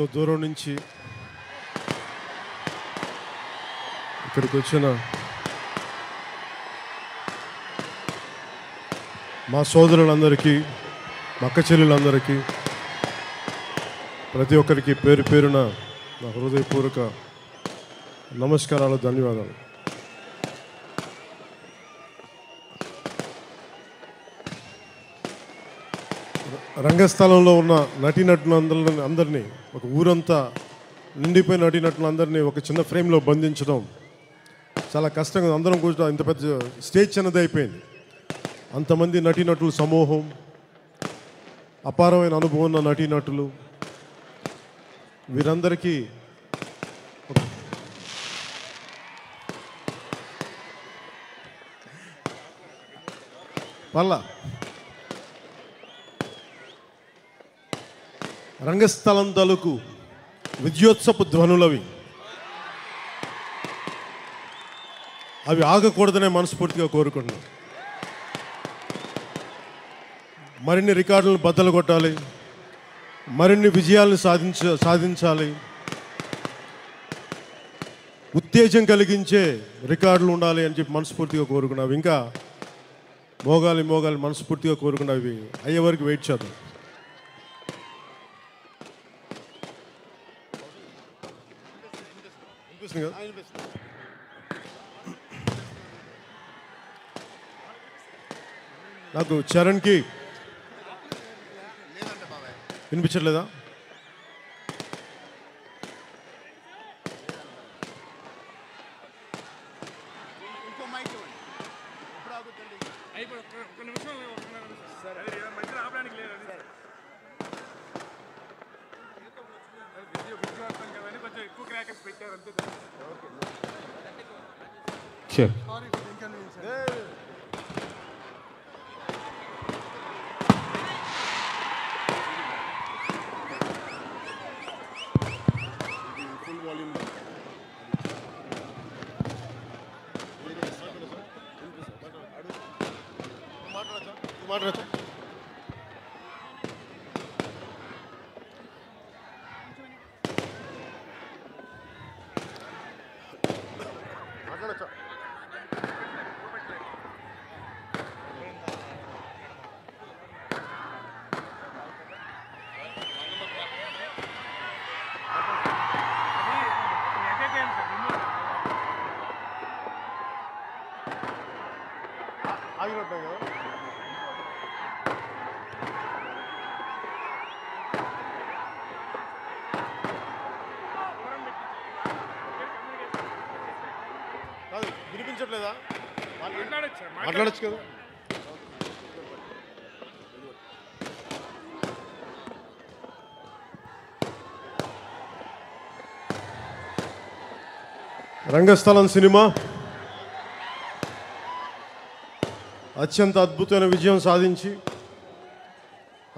ఎంతో దూరం నుంచి ఇక్కడికి వచ్చిన మా సోదరులందరికీ, మా అక్క చెల్లెలందరికీ, ప్రతి ఒక్కరికి పేరు పేరున నా హృదయపూర్వక నమస్కారాలు, ధన్యవాదాలు. రంగస్థలంలో ఉన్న నటీనటులందరినీ, ఒక ఊరంతా నిండిపోయిన నటీనటులందరినీ ఒక చిన్న ఫ్రేమ్లో బంధించడం చాలా కష్టంగా. అందరం కూర్చొని ఇంత పెద్ద స్టేజ్ చిన్నది అయిపోయింది. అంతమంది నటీనటుల సమూహం, అపారమైన అనుభవం ఉన్న నటీనటులు, వీరందరికీ వల్ల రంగస్థలం తలుకు విద్యోత్సపు ధ్వనులవి, అవి ఆగకూడదనే మనస్ఫూర్తిగా కోరుకుంటున్నాం. మరిన్ని రికార్డులను బద్దలు కొట్టాలి, మరిన్ని విజయాలను సాధించాలి, ఉత్తేజం కలిగించే రికార్డులు ఉండాలి అని చెప్పి మనస్ఫూర్తిగా కోరుకున్నాం. ఇంకా మోగాలి మనస్ఫూర్తిగా కోరుకున్నవి అయ్యే వరకు వెయిట్ చేద్దాం. నాకు చరణ్కి వినిపించట్లేదా? వినిపించట్లేదా? మాట్లాడచ్చు కదా. రంగస్థలం సినిమా అత్యంత అద్భుతమైన విజయం సాధించి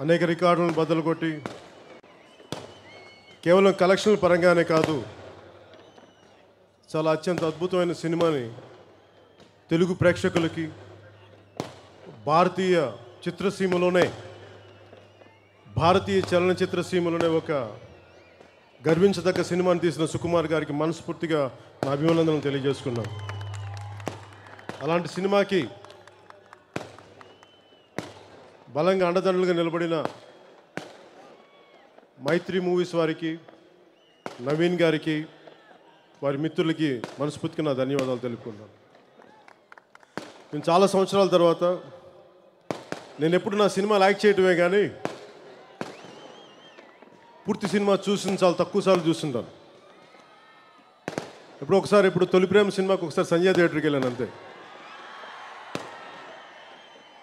అనేక రికార్డులను బద్దలు కొట్టి కేవలం కలెక్షన్ల పరంగానే కాదు, చాలా అత్యంత అద్భుతమైన సినిమాని తెలుగు ప్రేక్షకులకి భారతీయ చిత్రసీమలోనే, భారతీయ చలనచిత్ర సీమలోనే ఒక గర్వించదగ్గ సినిమాని తీసిన సుకుమార్ గారికి మనస్ఫూర్తిగా నా అభినందనలు తెలియజేసుకున్నాను. అలాంటి సినిమాకి బలంగా అండదండలుగా నిలబడిన మైత్రి మూవీస్ వారికి, నవీన్ గారికి, వారి మిత్రులకి మనస్ఫూర్తిగా నా ధన్యవాదాలు తెలుపుకుంటాను. నేను చాలా సంవత్సరాల తర్వాత, నేను ఎప్పుడు నా సినిమా లైక్ చేయటమే కానీ పూర్తి సినిమా చూసిన చాలా తక్కువ సార్లు చూస్తుంటాను. ఇప్పుడు తొలి ప్రేమ సినిమాకి ఒకసారి సంజయ్ థియేటర్కి వెళ్ళాను అంతే.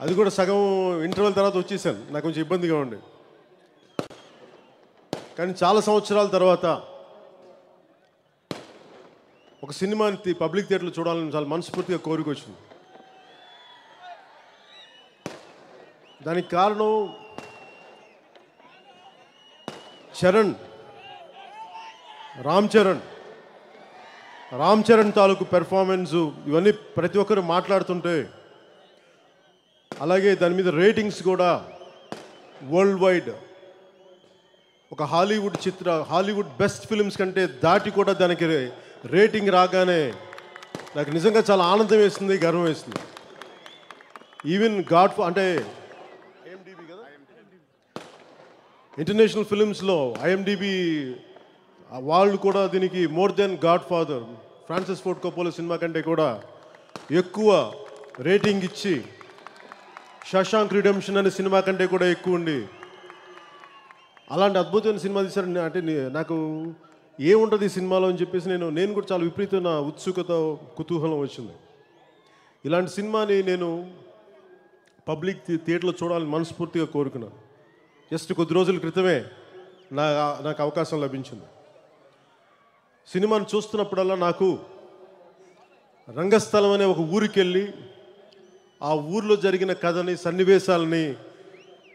అది కూడా సగం ఇంటర్వెల్ తర్వాత వచ్చేసాను, నాకు కొంచెం ఇబ్బందిగా ఉండే. కానీ చాలా సంవత్సరాల తర్వాత ఒక సినిమాని పబ్లిక్ థియేటర్లో చూడాలని చాలా మనస్ఫూర్తిగా కోరిక వచ్చింది. దానికి కారణం రామ్ చరణ్ తాలూకు పెర్ఫార్మెన్సు, ఇవన్నీ ప్రతి ఒక్కరు మాట్లాడుతుంటే, అలాగే దాని మీద రేటింగ్స్ కూడా వరల్డ్ వైడ్ ఒక హాలీవుడ్ బెస్ట్ ఫిల్మ్స్ కంటే దాటి కూడా దానికి రేటింగ్ రాగానే నాకు నిజంగా చాలా ఆనందం వేస్తుంది, గర్వం వేస్తుంది. ఈవెన్ అంటే ఐఎండిబి కదా, ఇంటర్నేషనల్ ఫిలిమ్స్లో ఐఎండిబి వాళ్ళు కూడా దీనికి more than godfather Francis Ford Coppola సినిమా కంటే కూడా ఎక్కువ రేటింగ్ ఇచ్చి, షాషాంక్ రిడెంప్షన్ అనే సినిమా కంటే కూడా ఎక్కువ ఉండి అలాంటి అద్భుతమైన సినిమా తీశారు. అంటే నాకు ఏముంటుంది ఈ సినిమాలో అని చెప్పేసి నేను కూడా చాలా విపరీతమైన ఉత్సుకత, కుతూహలం వచ్చింది. ఇలాంటి సినిమాని నేను పబ్లిక్ థియేటర్లో చూడాలని మనస్ఫూర్తిగా కోరుకున్నాను. జస్ట్ కొద్ది రోజుల క్రితమే నాకు అవకాశం లభించింది. సినిమాను చూస్తున్నప్పుడల్లా నాకు రంగస్థలం అనే ఒక ఊరికి వెళ్ళి ఆ ఊర్లో జరిగిన కథని, సన్నివేశాలని,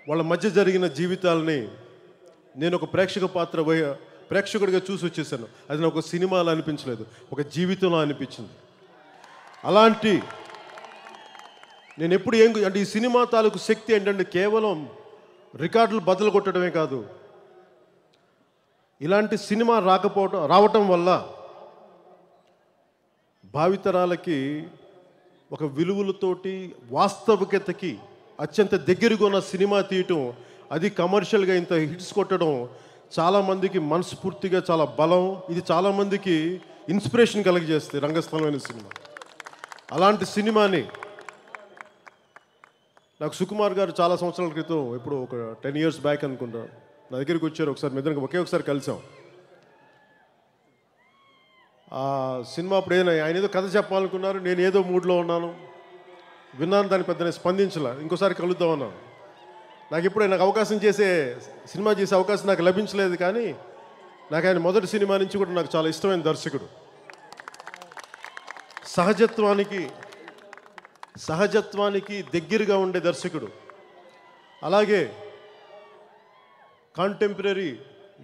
వాళ్ళ మధ్య జరిగిన జీవితాలని నేను ఒక ప్రేక్షకుడిగా చూసి వచ్చేసాను. అది నాకు ఒక సినిమాలో అనిపించలేదు, ఒక జీవితంలో అనిపించింది. అలాంటి నేను ఎప్పుడు అంటే ఈ సినిమా తాలూకు శక్తి ఏంటంటే కేవలం రికార్డులు బదులు కొట్టడమే కాదు, ఇలాంటి సినిమా రావటం వల్ల భావితరాలకి ఒక విలువలతోటి వాస్తవికతకి అత్యంత దగ్గరగా ఉన్న సినిమా తీయటం, అది కమర్షియల్గా ఇంత హిట్స్ కొట్టడం చాలామందికి మనస్ఫూర్తిగా చాలా బలం. ఇది చాలామందికి ఇన్స్పిరేషన్ కలిగజేస్తుంది రంగస్థలమైన సినిమా. అలాంటి సినిమాని నాకు సుకుమార్ గారు చాలా సంవత్సరాల క్రితం, ఇప్పుడు ఒక 10 years బ్యాక్ అనుకుంటా, నా దగ్గరికి వచ్చారు. ఒకసారి ఒకే ఒకసారి కలిసాం. ఆ సినిమా అప్పుడు ఆయన ఏదో కథ చెప్పాలనుకున్నారు, నేను ఏదో మూడ్లో ఉన్నాను, విన్నాను, దాన్ని పెద్ద స్పందించలే. ఇంకోసారి కలుద్దాం అన్నాను. నాకు అవకాశం సినిమా చేసే అవకాశం నాకు లభించలేదు, కానీ నాకు ఆయన మొదటి సినిమా నుంచి కూడా నాకు చాలా ఇష్టమైన దర్శకుడు. సహజత్వానికి దగ్గరగా ఉండే దర్శకుడు. అలాగే కాంటెంపరీ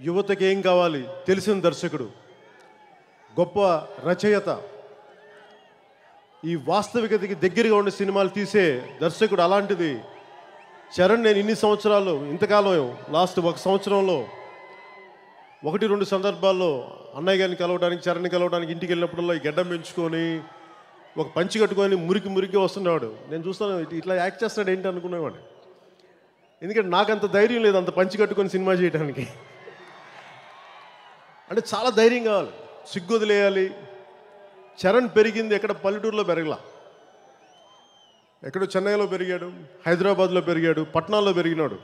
యువతకి ఏం కావాలి తెలిసిన దర్శకుడు, గొప్ప రచయిత. ఈ వాస్తవికతకి దగ్గరగా ఉండే సినిమాలు తీసే దర్శకుడు. అలాంటిది చరణ్. నేను ఇన్ని సంవత్సరాలు, ఇంతకాలం లాస్ట్ 1 సంవత్సరంలో 1-2 సందర్భాల్లో అన్నయ్య గారిని కలవడానికి, చరణ్ని కలవడానికి ఇంటికి వెళ్ళినప్పుడల్లా ఈ గడ్డం పెంచుకొని ఒక పంచి కట్టుకొని మురికి వస్తున్నాడు. నేను చూస్తాను, ఇట్లా యాక్ట్ చేస్తాడు ఏంటి అనుకునేవాడు. ఎందుకంటే నాకు అంత ధైర్యం లేదు అంత పంచి కట్టుకొని సినిమా చేయడానికి. అంటే చాలా ధైర్యం కావాలి, సిగ్గు వదిలేయాలి. చరణ్ పెరిగింది ఎక్కడ, పల్లెటూరులో పెరగలా. ఎక్కడో చెన్నైలో పెరిగాడు, హైదరాబాద్లో పెరిగాడు, పట్నాల్లో పెరిగినాడు.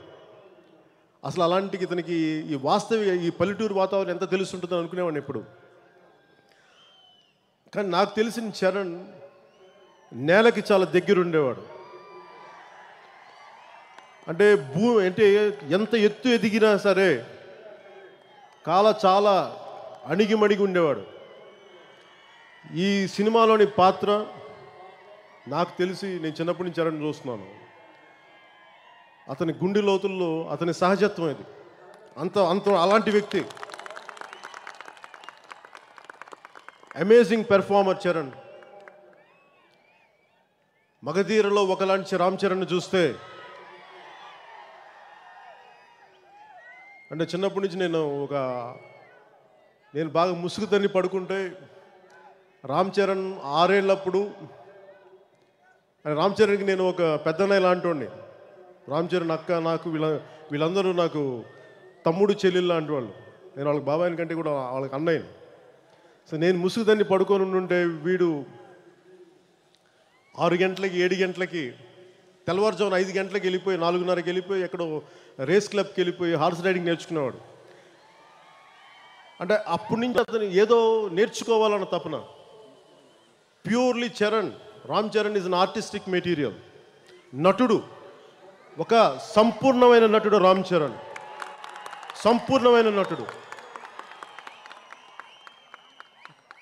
అసలు అలాంటికి ఇతనికి ఈ పల్లెటూరు వాతావరణం ఎంత తెలుసుంటుందని అనుకునేవాడిని ఎప్పుడు. కానీ నాకు తెలిసిన చరణ్ నేలకి చాలా దగ్గర ఉండేవాడు. అంటే ఎంత ఎత్తు ఎదిగినా సరే చాలా అణిగిమణిగి ఉండేవాడు. ఈ సినిమాలోని పాత్ర నాకు తెలిసి, నేను చిన్నప్పటి నుంచి చరణ్ చూస్తున్నాను, అతని గుండె లోతుల్లో అతని సహజత్వం ఇది. అలాంటి వ్యక్తి, అమేజింగ్ పెర్ఫార్మర్ చరణ్. మగధీరలో ఒకలాంటి రామ్ చరణ్ చూస్తే, అంటే చిన్నప్పటి నుంచి నేను బాగా ముసుగు తన్ని పడుకుంటే రామ్ చరణ్ 6 ఏళ్ళప్పుడు, రామ్ చరణ్కి నేను ఒక పెద్దన్నయ్య లాంటి. రామ్ చరణ్ అక్క, నాకు వీళ్ళందరూ నాకు తమ్ముడు చెల్లెళ్ళు లాంటి వాళ్ళు. నేను వాళ్ళకి బాబాయిని కంటే కూడా వాళ్ళకి అన్నయ్యని. సో నేను ముసుగు తన్ని పడుకొని ఉండుంటే వీడు 6 గంటలకి 7 గంటలకి, తెల్లవారుజామున 5 గంటలకు వెళ్ళిపోయి 4:30కి వెళ్ళిపోయి ఎక్కడో రేస్ క్లబ్కి వెళ్ళిపోయి హార్స్ రైడింగ్ నేర్చుకునేవాడు. అంటే అప్పటి నుంచి అతను ఏదో నేర్చుకోవాలన్న తపన. Purely Ram Charan is an artistic material. నటుడు, ఒక సంపూర్ణమైన నటుడు రామ్ చరణ్, సంపూర్ణమైన నటుడు.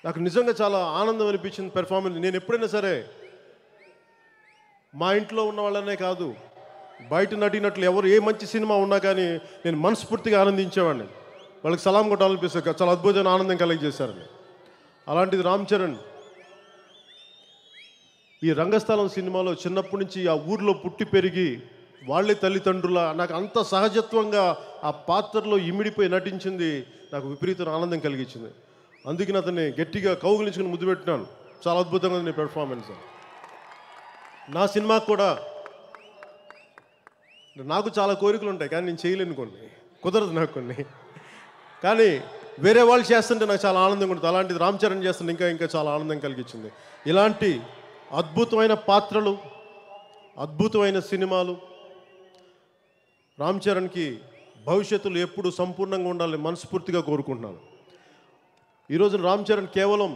నాకు నిజంగా చాలా ఆనందం అనిపించింది పెర్ఫార్మెన్స్. నేను ఎప్పుడైనా సరే మా ఇంట్లో ఉన్న వాళ్ళనే కాదు, బయట నటినట్లు ఎవరు ఏ మంచి సినిమా ఉన్నా కానీ నేను మనస్ఫూర్తిగా ఆనందించేవాడిని. వాళ్ళకి సలాం కొట్టాలనిపిస్తుంది, చాలా అద్భుతమైన ఆనందం కలిగజేశారని. అలాంటిది రామ్ చరణ్ ఈ రంగస్థలం సినిమాలో చిన్నప్పటి నుంచి ఆ ఊర్లో పుట్టి పెరిగి వాళ్ళే తల్లిదండ్రుల నాకు అంత సహజత్వంగా ఆ పాత్రలో ఇమిడిపోయి నటించింది నాకు విపరీత ఆనందం కలిగించింది. అందుకని అతన్ని గట్టిగా కౌగిలించుకుని ముద్దు పెట్టినాను. చాలా అద్భుతంగా ఉంది పెర్ఫార్మెన్స్. నా సినిమాకు కూడా నాకు చాలా కోరికలు ఉంటాయి, కానీ నేను చేయలేను, కొన్ని కుదరదు నాకు కొన్ని. కానీ వేరే వాళ్ళు చేస్తుంటే నాకు చాలా ఆనందంగా ఉంటుంది. అలాంటిది రామ్ చరణ్ చేస్తుంటే ఇంకా ఇంకా చాలా ఆనందం కలిగించింది. ఇలాంటి అద్భుతమైన పాత్రలు, అద్భుతమైన సినిమాలు రామ్ చరణ్కి భవిష్యత్తులో ఎప్పుడు సంపూర్ణంగా ఉండాలని మనస్ఫూర్తిగా కోరుకుంటున్నాను. ఈరోజు రామ్ చరణ్ కేవలం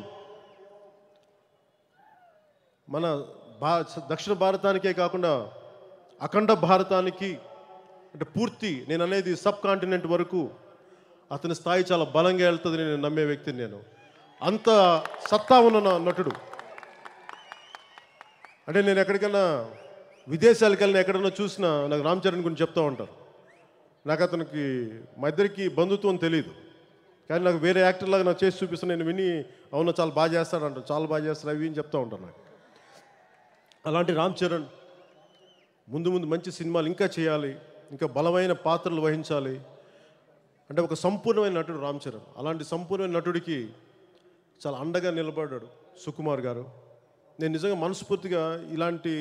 మన దక్షిణ భారతానికే కాకుండా అఖండ భారతానికి, అంటే పూర్తి నేను అనేది సబ్ కాంటినెంట్ వరకు అతని స్థాయి చాలా బలంగా వెళ్తుందని నేను నమ్మే వ్యక్తిని. నేను అంత సత్తా ఉన్న నటుడు. అంటే నేను ఎక్కడికైనా విదేశాలకు వెళ్ళిన ఎక్కడన్నా చూసినా నాకు రామ్ చరణ్ గురించి చెప్తూ ఉంటారు. నాకు అతనికి మా ఇద్దరికి బంధుత్వం తెలియదు, కానీ నాకు వేరే యాక్టర్లాగా నాకు చేసి చూపిస్తాను. నేను విని అవును చాలా బాగా చేస్తాడంట, చాలా బాగా చేస్తాడు అవి అని చెప్తూ ఉంటాను నాకు. అలాంటి రామ్ చరణ్ ముందు ముందు మంచి సినిమాలు ఇంకా చేయాలి, ఇంకా బలమైన పాత్రలు వహించాలి. అంటే ఒక సంపూర్ణమైన నటుడు రామ్ చరణ్. అలాంటి సంపూర్ణమైన నటుడికి చాలా అండగా నిలబడ్డాడు సుకుమార్ గారు. నేను నిజంగా మనస్ఫూర్తిగా ఇలాంటి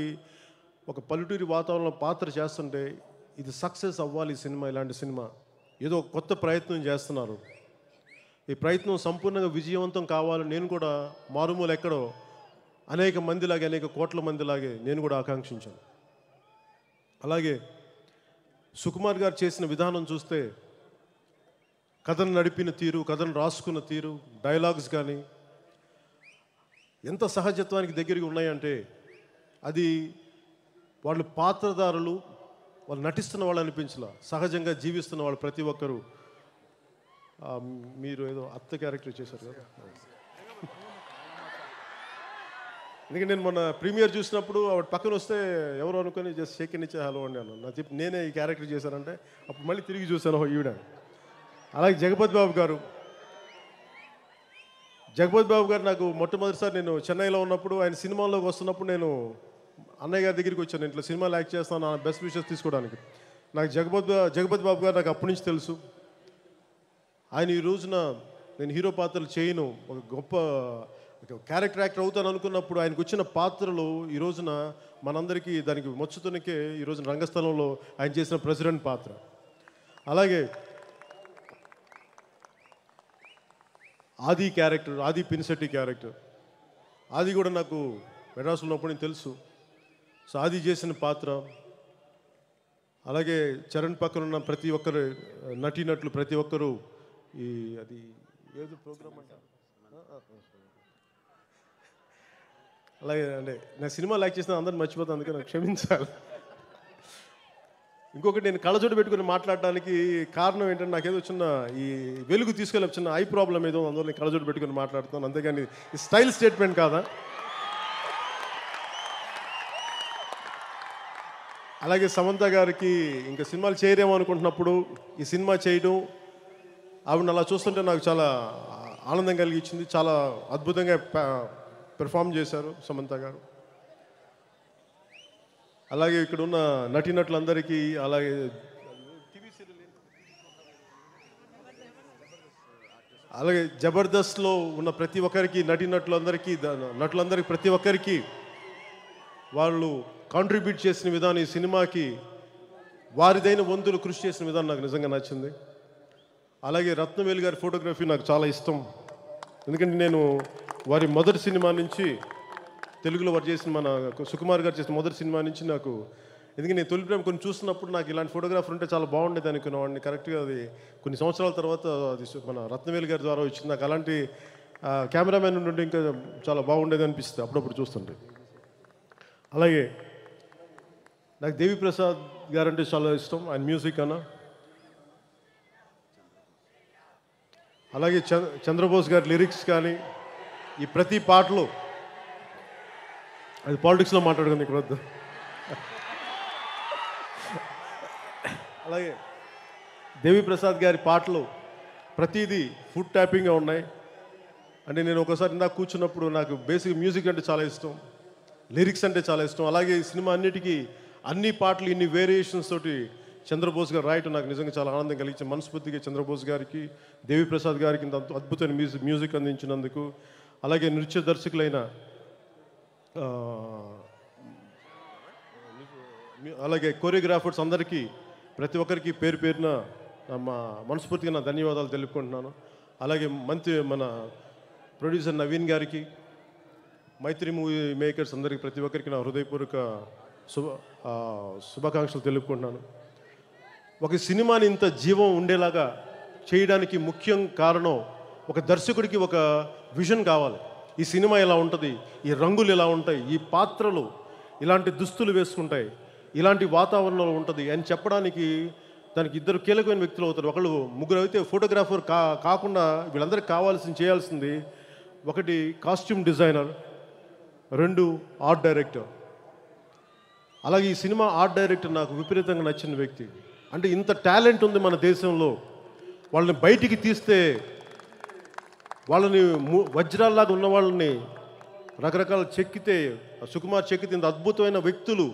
ఒక పల్లెటూరి వాతావరణంలో పాత్ర చేస్తుంటే ఇది సక్సెస్ అవ్వాలి ఈ సినిమా. ఇలాంటి సినిమా ఏదో ఒక కొత్త ప్రయత్నం చేస్తున్నారు. ఈ ప్రయత్నం సంపూర్ణంగా విజయవంతం కావాలని నేను కూడా మారుమూల ఎక్కడో అనేక మందిలాగే, అనేక కోట్ల మందిలాగే నేను కూడా ఆకాంక్షించాను. అలాగే సుకుమార్ గారు చేసిన విధానం చూస్తే కథను నడిపిన తీరు, కథను రాసుకున్న తీరు, డైలాగ్స్ కానీ ఎంత సహజత్వానికి దగ్గరగా ఉన్నాయంటే అది వాళ్ళు పాత్రధారులు, వాళ్ళు నటిస్తున్న వాళ్ళు అనిపించలా, సహజంగా జీవిస్తున్న వాళ్ళు ప్రతి ఒక్కరూ. మీరు ఏదో అత్త క్యారెక్టర్ చేశారు కదా. ఎందుకంటే నేను మొన్న ప్రీమియర్ చూసినప్పుడు ఆవిడ పక్కన వస్తే ఎవరు అనుకొని జస్ట్ సెకండ్ ఇచ్చే హలో అండి అన్నాను. నా చెప్పి నేనే ఈ క్యారెక్టర్ చేశానంటే అప్పుడు మళ్ళీ తిరిగి చూశాను ఈవిడ. అలాగే జగపతి బాబు గారు నాకు మొట్టమొదటిసారి నేను చెన్నైలో ఉన్నప్పుడు ఆయన సినిమాల్లోకి వస్తున్నప్పుడు నేను అన్నయ్య గారి దగ్గరికి వచ్చాను. ఇంట్లో సినిమాలు యాక్ట్ చేస్తాను, నా బెస్ట్ విషెస్ తీసుకోవడానికి. నాకు జగపతి బాబు గారు నాకు అప్పటి నుంచి తెలుసు. ఆయన ఈ రోజున నేను హీరో పాత్రలు చేయను, ఒక గొప్ప క్యారెక్టర్ యాక్టర్ అవుతాను అనుకున్నప్పుడు ఆయనకు వచ్చిన పాత్రలు ఈ రోజున మనందరికీ దానికి మొచ్చుతునికే ఈ రోజున రంగస్థలంలో ఆయన చేసిన ప్రెసిడెంట్ పాత్ర. అలాగే ఆది పినిశెట్టి క్యారెక్టర్, ఆది కూడా నాకు మెడ్రాస్లో ఉన్నప్పుడు నేను తెలుసు. సో ఆది చేసిన పాత్ర, అలాగే చరణ్ పక్కన ఉన్న ప్రతి ఒక్కరు నటీనటులు ప్రతి ఒక్కరూ ఈ అది ఏదో ప్రోగ్రామ్ అంటారు. అలాగే అంటే నేను సినిమాలు యాక్ట్ చేసిన అందరిని మర్చిపోతాను, అందుకే నాకు క్షమించాలి. ఇంకొకటి, నేను కళ్ళజోడు పెట్టుకుని మాట్లాడడానికి కారణం ఏంటంటే నాకేదో చిన్న ఈ వెలుగు తీసుకెళ్ళి చిన్న ఐ ప్రాబ్లం ఏదో, అందువల్ల నేను కళ్ళజోడు పెట్టుకుని మాట్లాడుతాను, అంతేగాని ఈ స్టైల్ స్టేట్మెంట్ కాదా. అలాగే సమంత గారికి ఇంకా సినిమాలు చేయరేమో అనుకుంటున్నప్పుడు ఈ సినిమా చేయడం, ఆవిడని అలా చూస్తుంటే నాకు చాలా ఆనందం కలిగించింది. చాలా అద్భుతంగా పెర్ఫామ్ చేశారు సమంత గారు. అలాగే ఇక్కడ ఉన్న నటీనటులందరికీ, అలాగే అలాగే జబర్దస్త్లో ఉన్న ప్రతి ఒక్కరికి, నటులందరికీ ప్రతి ఒక్కరికి వాళ్ళు కాంట్రిబ్యూట్ చేసిన విధానం, ఈ సినిమాకి వారిదైన వంతులు కృషి చేసిన విధానం నాకు నిజంగా నచ్చింది. అలాగే రత్నవేలు గారి ఫోటోగ్రఫీ నాకు చాలా ఇష్టం. ఎందుకంటే నేను వారి మొదటి సినిమా నుంచి, తెలుగులో వారు చేసిన మన సుకుమార్ గారు చేసిన మొదటి సినిమా నుంచి నాకు, ఎందుకంటే నేను తొలి ప్రేమ కొన్ని చూస్తున్నప్పుడు నాకు ఇలాంటి ఫోటోగ్రాఫర్ ఉంటే చాలా బాగుండేది అనుకునేవాడిని. కరెక్ట్గా అది కొన్ని సంవత్సరాల తర్వాత అది మన రత్నవేలు గారి ద్వారా వచ్చింది. నాకు అలాంటి కెమెరామెన్ ఉంటే ఇంకా చాలా బాగుండేది అనిపిస్తుంది అప్పుడప్పుడు చూస్తుంటే. అలాగే నాకు దేవి ప్రసాద్ గారు అంటే చాలా ఇష్టం, ఆయన మ్యూజిక్ అన్న. అలాగే చంద్రబోస్ గారి లిరిక్స్ కానీ, ఈ ప్రతి పాటలో, అది పాలిటిక్స్లో మాట్లాడుకుంది ఇక్కడ వద్దు. అలాగే దేవి ప్రసాద్ గారి పాటలు ప్రతిదీ ఫుడ్ ట్యాపింగ్గా ఉన్నాయి. అంటే నేను ఒకసారి ఇందాక కూర్చున్నప్పుడు నాకు బేసిక్ మ్యూజిక్ అంటే చాలా ఇష్టం, లిరిక్స్ అంటే చాలా ఇష్టం. అలాగే ఈ సినిమా అన్నిటికీ అన్ని పాటలు ఇన్ని వేరియేషన్స్ తోటి చంద్రబోస్ గారు రాయటం నాకు నిజంగా చాలా ఆనందం కలిగించింది. మనస్ఫూర్తిగా చంద్రబోస్ గారికి, దేవిప్రసాద్ గారికి ఇంత అద్భుతమైన మ్యూజిక్ అందించినందుకు, అలాగే నృత్య దర్శకులైన అలాగే కోరియోగ్రాఫర్స్ అందరికీ ప్రతి ఒక్కరికి పేరు పేరున మా మనస్ఫూర్తిగా నా ధన్యవాదాలు తెలుపుకుంటున్నాను. అలాగే మన ప్రొడ్యూసర్ నవీన్ గారికి, మైత్రి మూవీ మేకర్స్ అందరికీ ప్రతి ఒక్కరికి నా హృదయపూర్వక శుభాకాంక్షలు తెలుపుకుంటున్నాను. ఒక సినిమాని ఇంత జీవం ఉండేలాగా చేయడానికి ముఖ్యం కారణం ఒక దర్శకుడికి ఒక విజన్ కావాలి. ఈ సినిమా ఎలా ఉంటుంది, ఈ రంగులు ఎలా ఉంటాయి, ఈ పాత్రలు ఇలాంటి దుస్తులు వేసుకుంటాయి, ఇలాంటి వాతావరణంలో ఉంటుంది అని చెప్పడానికి దానికి ఇద్దరు కీలకమైన వ్యక్తులు అవుతారు. ఒకళ్ళు ముగ్గురు అయితే ఫోటోగ్రాఫర్ కాకుండా వీళ్ళందరికీ చేయాల్సింది ఒకటి కాస్ట్యూమ్ డిజైనర్, రెండు ఆర్ట్ డైరెక్టర్. అలాగే ఈ సినిమా ఆర్ట్ డైరెక్టర్ నాకు విపరీతంగా నచ్చిన వ్యక్తి. అంటే ఇంత టాలెంట్ ఉంది మన దేశంలో, వాళ్ళని బయటికి తీస్తే వాళ్ళని వజ్రాల్లాగా ఉన్న వాళ్ళని రకరకాల సుకుమార్ చెక్కితే ఇంత అద్భుతమైన వ్యక్తులు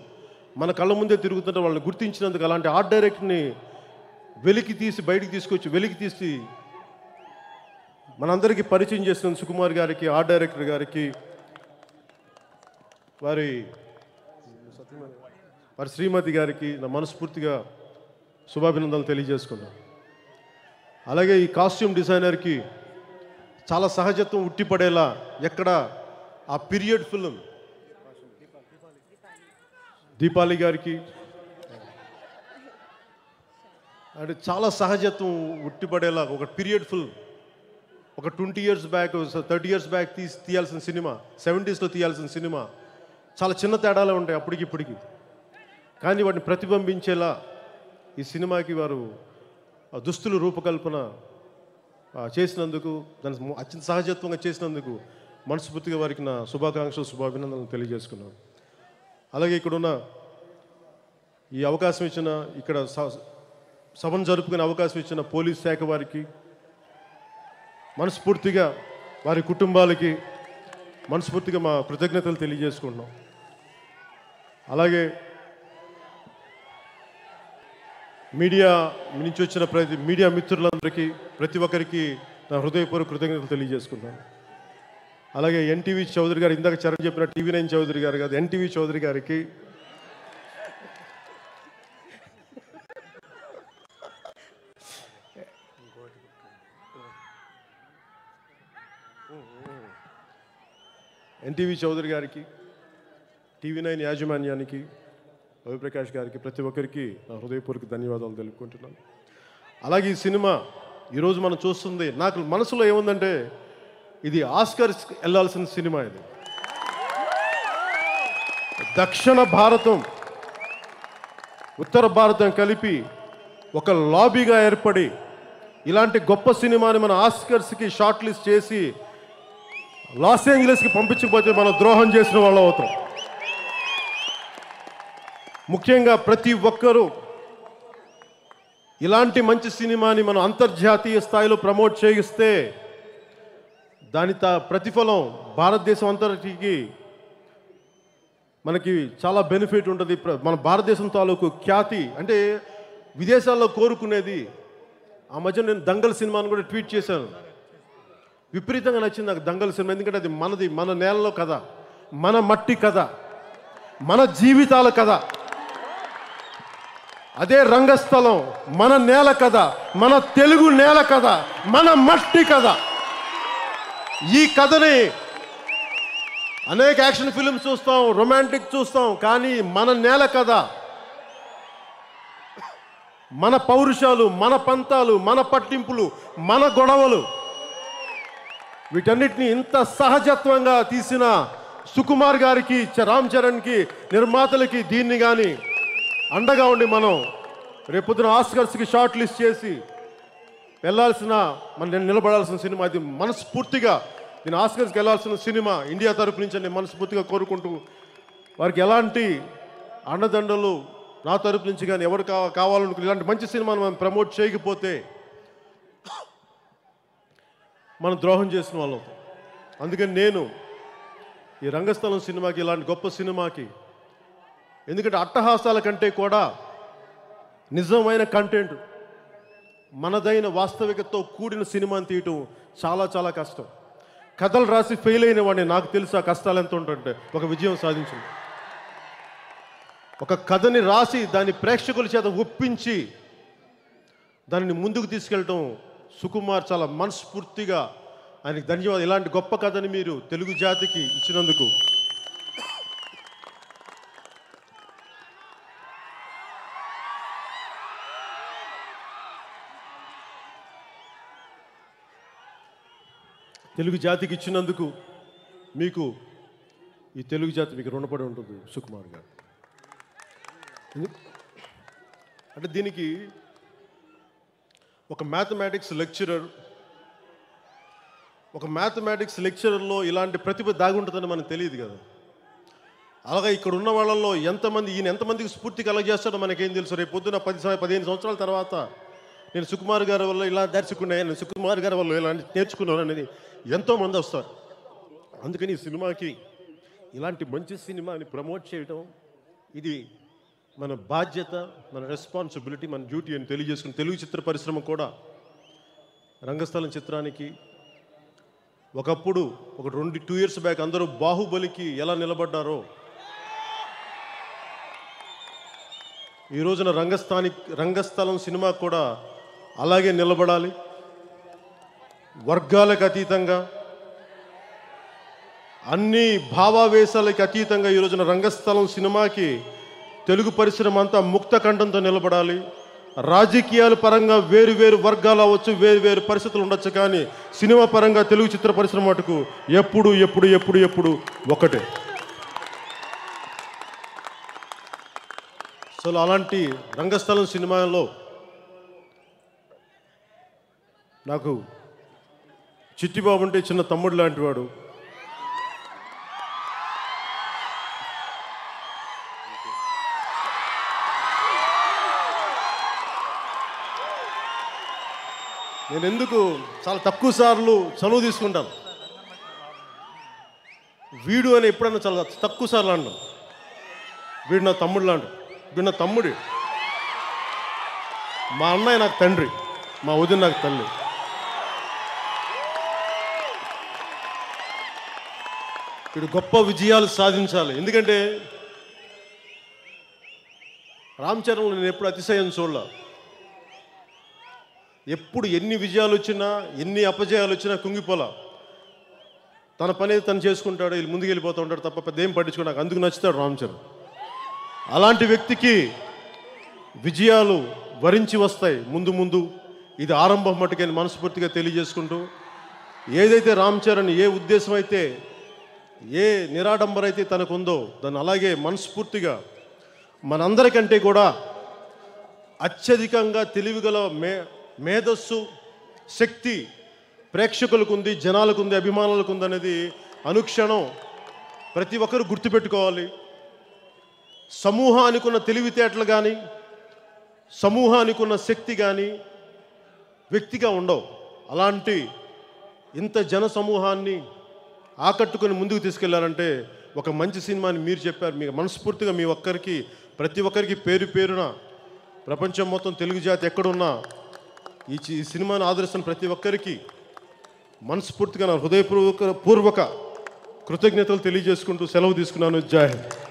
మన కళ్ళ ముందే తిరుగుతుంటే వాళ్ళని గుర్తించినందుకు అలాంటి ఆర్ట్ డైరెక్టర్ని బయటికి తీసి మనందరికీ పరిచయం చేసిన సుకుమార్ గారికి, ఆర్ట్ డైరెక్టర్ గారికి, వారి శ్రీమతి గారికి నా మనస్ఫూర్తిగా శుభాభినందనలు తెలియజేసుకున్నాను. అలాగే ఈ కాస్ట్యూమ్ డిజైనర్కి చాలా సహజత్వం ఉట్టిపడేలా ఎక్కడ ఆ పీరియడ్ ఫిల్మ్ దీపాలి గారికి అంటే చాలా సహజత్వం ఉట్టిపడేలా ఒక పీరియడ్ ఫిల్మ్ ఒక 20 years బ్యాక్ 30 years బ్యాక్ తీయాల్సిన సినిమా, 70sలో తీయాల్సిన సినిమా చాలా చిన్న తేడాలే ఉంటాయి అప్పటికి ఇప్పటికి. కానీ వాటిని ప్రతిబింబించేలా ఈ సినిమాకి వారు దుస్తులు రూపకల్పన చేసినందుకు, దాన్ని అత్యంత సహజత్వంగా చేసినందుకు మనస్ఫూర్తిగా వారికి నా శుభాభినందనలు తెలియజేసుకున్నాను. అలాగే ఇక్కడున్న ఈ అవకాశం ఇచ్చిన, ఇక్కడ సభను జరుపుకునే అవకాశం ఇచ్చిన పోలీస్ శాఖ వారికి మనస్ఫూర్తిగా, వారి కుటుంబాలకి మనస్ఫూర్తిగా మా కృతజ్ఞతలు తెలియజేసుకుంటున్నాం. అలాగే మీడియా నుంచి వచ్చిన మీడియా మిత్రులందరికీ ప్రతి ఒక్కరికి నా హృదయపూర్వక కృతజ్ఞతలు తెలియజేసుకుంటాను. అలాగే ఎన్టీవీ చౌదరి గారు, ఇందాక చరణ్ చెప్పిన TV9 చౌదరి గారు కాదు, ఎన్టీవీ చౌదరి గారికి, TV9 యాజమాన్యానికి, రవిప్రకాష్ గారికి, ప్రతి ఒక్కరికి నా హృదయపూర్వక ధన్యవాదాలు తెలుపుకుంటున్నాను. అలాగే ఈ సినిమా ఈరోజు మనం చూస్తుంది, నాకు మనసులో ఏముందంటే ఇది ఆస్కర్స్ వెళ్ళాల్సిన సినిమా. ఇది దక్షిణ భారతం ఉత్తర భారతం కలిపి ఒక లాబీగా ఏర్పడి ఇలాంటి గొప్ప సినిమాని మన ఆస్కర్స్కి షార్ట్ లిస్ట్ చేసి లాస్ ఏంజలస్కి పంపించకపోతే మనం ద్రోహం చేసిన వాళ్ళు అవుతాం. ముఖ్యంగా ప్రతి ఒక్కరూ ఇలాంటి మంచి సినిమాని మనం అంతర్జాతీయ స్థాయిలో ప్రమోట్ చేయిస్తే దాని ప్రతిఫలం భారతదేశం అంతటికి మనకి చాలా బెనిఫిట్ ఉంటుంది. మన భారతదేశం తాలూకు ఖ్యాతి అంటే విదేశాల్లో కోరుకునేది. ఆ మధ్య నేను దంగల్ సినిమాను కూడా ట్వీట్ చేశాను. విపరీతంగా నచ్చింది నాకు దంగల్ సినిమా. ఎందుకంటే అది మనది, మన నేలలో కథ, మన మట్టి కథ, మన జీవితాల కథ. అదే రంగస్థలం మన నేల కథ, మన తెలుగు నేల కథ, మన మట్టి కథ. ఈ కథని అనేక యాక్షన్ ఫిల్మ్స్ చూస్తాం, రొమాంటిక్ చూస్తాం, కానీ మన నేల కథ, మన పౌరుషాలు, మన పంతాలు, మన పట్టింపులు, మన గొడవలు, వీటన్నిటిని ఇంత సహజత్వంగా తీసిన సుకుమార్ గారికి, రామ్ చరణ్కి, నిర్మాతలకి దీన్ని కానీ అండగా ఉండి మనం రేపొద్దున ఆస్కర్స్కి షార్ట్ లిస్ట్ చేసి నేను నిలబడాల్సిన సినిమా ఇది. మనస్ఫూర్తిగా నేను ఆస్కర్స్కి వెళ్ళాల్సిన సినిమా ఇండియా తరపు నుంచి నేను మనస్ఫూర్తిగా కోరుకుంటూ, వారికి ఎలాంటి అండదండలు నా తరపు నుంచి కానీ ఎవరు కావాలనుకుని ఇలాంటి మంచి సినిమాను మనం ప్రమోట్ చేయకపోతే మనం ద్రోహం చేసిన వాళ్ళం. అందుకని నేను ఈ రంగస్థలం సినిమాకి, ఇలాంటి గొప్ప సినిమాకి ఎందుకంటే అట్టహాసాల కంటే కూడా నిజమైన కంటెంట్, మనదైన వాస్తవికతతో కూడిన సినిమాని తీయటం చాలా చాలా కష్టం. కథలు రాసి ఫెయిల్ అయిన వాడిని నాకు తెలుసు ఆ కష్టాలు ఎంత ఉంటుంటే ఒక విజయం సాధించింది. ఒక కథని రాసి దాన్ని ప్రేక్షకుల చేత ఒప్పించి దానిని ముందుకు తీసుకెళ్ళటం సుకుమార్ చాలా మనస్ఫూర్తిగా ఆయనకి ధన్యవాదాలు. ఇలాంటి గొప్ప కథని మీరు తెలుగు జాతికి ఇచ్చినందుకు. తెలుగు జాతికి ఇచ్చినందుకు మీకు ఈ తెలుగు జాతి మీకు రుణపడి ఉంటుంది సుకుమార్ గారు. అంటే దీనికి ఒక మ్యాథమెటిక్స్ లెక్చరర్లో ఇలాంటి ప్రతిభ దాగుంటుందని మనకు తెలియదు కదా. అలాగే ఇక్కడ ఉన్న వాళ్ళల్లో ఈయన ఎంతమందికి స్ఫూర్తి కలగజేస్తాడో మనకేం తెలుసు. రేపు పొద్దున 15 సంవత్సరాల తర్వాత నేను సుకుమార్ గారి వల్ల ఇలా నేర్చుకున్నాను, నేను సుకుమార్ గారి వల్ల ఇలా నేర్చుకున్నాను అనేది ఎంతోమంది వస్తారు. అందుకని ఈ సినిమాకి ఇలాంటి మంచి సినిమాని ప్రమోట్ చేయడం ఇది మన బాధ్యత, మన రెస్పాన్సిబిలిటీ, మన డ్యూటీ అని తెలియజేసుకుని తెలుగు చిత్ర పరిశ్రమ కూడా రంగస్థలం చిత్రానికి ఒకప్పుడు ఒక 2 years బ్యాక్ అందరూ బాహుబలికి ఎలా నిలబడ్డారో ఈ రోజున రంగస్థలం సినిమా కూడా అలాగే నిలబడాలి. వర్గాలకు అతీతంగా, అన్ని భావావేశాలకి అతీతంగా ఈ రోజున రంగస్థలం సినిమాకి తెలుగు పరిశ్రమ అంతా ముక్త కంఠంతో నిలబడాలి. రాజకీయాల పరంగా వేరు వర్గాలు అవ్వచ్చు, వేరు పరిస్థితులు ఉండొచ్చు, కానీ సినిమా పరంగా తెలుగు చిత్ర పరిశ్రమ మటుకు ఎప్పుడు ఒకటే. సో అలాంటి రంగస్థలం సినిమాలో నాకు చిట్టిబాబు అంటే చిన్న తమ్ముడు లాంటి వాడు. నేను ఎందుకు చాలా తక్కువ సార్లు చనువు తీసుకుంటాను. వీడు అని ఎప్పుడన్నా చాలా తక్కువ సార్లు అన్నాను. వీడు నా తమ్ముడు లాంటి, వీడు నా తమ్ముడు. మా అన్నయ్య నాకు తండ్రి, మా వదిన నాకు తల్లి. వీడు గొప్ప విజయాలు సాధించాలి. ఎందుకంటే రామ్ చరణ్లో నేను ఎప్పుడు అతిశయం చూడలే. ఎప్పుడు ఎన్ని విజయాలు వచ్చినా, ఎన్ని అపజయాలు వచ్చినా కుంగిపోలా. తన పని తను చేసుకుంటాడు, వీళ్ళు ముందుకు వెళ్ళిపోతూ ఉంటాడు తప్ప పెద్ద ఏం పట్టించుకో. నాకు అందుకు నచ్చుతాడు రామ్ చరణ్. అలాంటి వ్యక్తికి విజయాలు వరించి వస్తాయి ముందు. ఇది ఆరంభం మట్టుకని మనస్ఫూర్తిగా తెలియజేసుకుంటూ, ఏదైతే రామ్ చరణ్ ఏ ఉద్దేశం అయితే, ఏ నిరాడంబర అయితే తనకుందో దాన్ని అలాగే మనస్ఫూర్తిగా మనందరికంటే కూడా అత్యధికంగా తెలివిగల మేధస్సు, శక్తి ప్రేక్షకులకు ఉంది, జనాలకు ఉంది, అభిమానులకు ఉంది అనేది అనుక్షణం ప్రతి ఒక్కరు గుర్తుపెట్టుకోవాలి. సమూహానికి ఉన్న తెలివితేటలు కానీ, సమూహానికి ఉన్న శక్తి కానీ వ్యక్తిగా ఉండవు. అలాంటి ఇంత జన సమూహాన్ని ఆకట్టుకొని ముందుకు తీసుకెళ్లారంటే ఒక మంచి సినిమాని మీరు చెప్పారు. మీకు మనస్ఫూర్తిగా ప్రతి ఒక్కరికి పేరున ప్రపంచం మొత్తం తెలుగు జాతి ఎక్కడున్నా ఈ సినిమాని ఆదరిస్తున్న ప్రతి ఒక్కరికి మనస్ఫూర్తిగా నా హృదయపూర్వక కృతజ్ఞతలు తెలియజేసుకుంటూ సెలవు తీసుకున్నాను. జై హింద్.